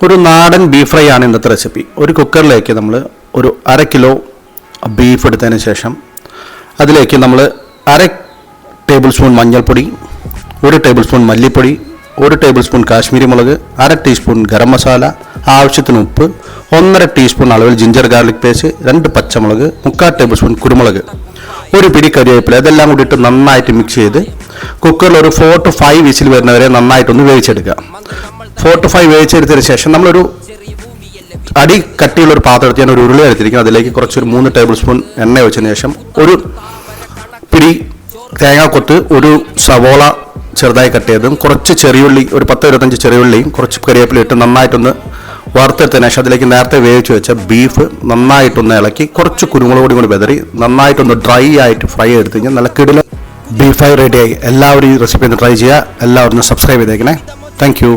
ഒരു നാടൻ beef fry ആണ് ഇന്നത്തെ റെസിപ്പി. ഒരു കുക്കറിലേക്ക് നമ്മൾ ഒരു 1/2 കിലോ ബീഫ് എടുത്തതിന് ശേഷം അതിലേക്ക് നമ്മൾ 1/2 ടേബിൾ സ്പൂൺ മഞ്ഞൾപ്പൊടി, 1 ടേബിൾ സ്പൂൺ മല്ലിപ്പൊടി, 1 ടേബിൾ സ്പൂൺ കാശ്മീരി മുളക്, 1/2 ടീസ്പൂൺ ഗരം മസാല, ആവശ്യത്തിന് ഉപ്പ്, 1.5 ടീസ്പൂൺ അളവിൽ ജിഞ്ചർ ഗാർലിക് പേസ്റ്റ്, 2 പച്ചമുളക്, 3/4 ടേബിൾ സ്പൂൺ കുരുമുളക്, 1 പിടി കരിവേപ്പില, ഇതെല്ലാം കൂടി ഇട്ട് നന്നായിട്ട് മിക്സ് ചെയ്ത് കുക്കറിൽ ഒരു 4 to 5 വിസിൽ വരുന്നവരെ നന്നായിട്ടൊന്ന് വേവിച്ചെടുക്കുക. 4 to 5 വേവിച്ചെടുത്തതിന് ശേഷം നമ്മളൊരു അടി കട്ടിയുള്ള ഒരു പാത്രം എടുത്ത് ഞാൻ ഒരു ഉരുളി എടുത്തിരിക്കുന്നത്. അതിലേക്ക് കുറച്ചൊരു 3 ടേബിൾ സ്പൂൺ എണ്ണ ഒഴിച്ചതിന് ശേഷം ഒരു പിടി തേങ്ങാക്കൊത്ത്, ഒരു സവോള ചെറുതായി കട്ട് ചെയ്തതും, കുറച്ച് ചെറിയുള്ളി, ഒരു 10-25 ചെറിയുള്ളിയും കുറച്ച് കരിവേപ്പില ഇട്ട് നന്നായിട്ടൊന്ന് വറുത്തെടുത്തതിന് ശേഷം അതിലേക്ക് നേരത്തെ വേവിച്ച് വെച്ച ബീഫ് നന്നായിട്ടൊന്ന് ഇളക്കി കുറച്ച് കുരുമുളക് പൊടി കൊണ്ട് വെതറി നന്നായിട്ടൊന്ന് ഡ്രൈ ആയിട്ട് ഫ്രൈ എടുത്ത് കഴിഞ്ഞാൽ നല്ല കിടില ബീഫ് ഫ്രൈ റെഡിയായി. എല്ലാവരും ഈ റെസിപ്പി ഒന്ന് ട്രൈ ചെയ്യുക. എല്ലാവരും സബ്സ്ക്രൈബ് ചെയ്തേക്കണേ. Thank you.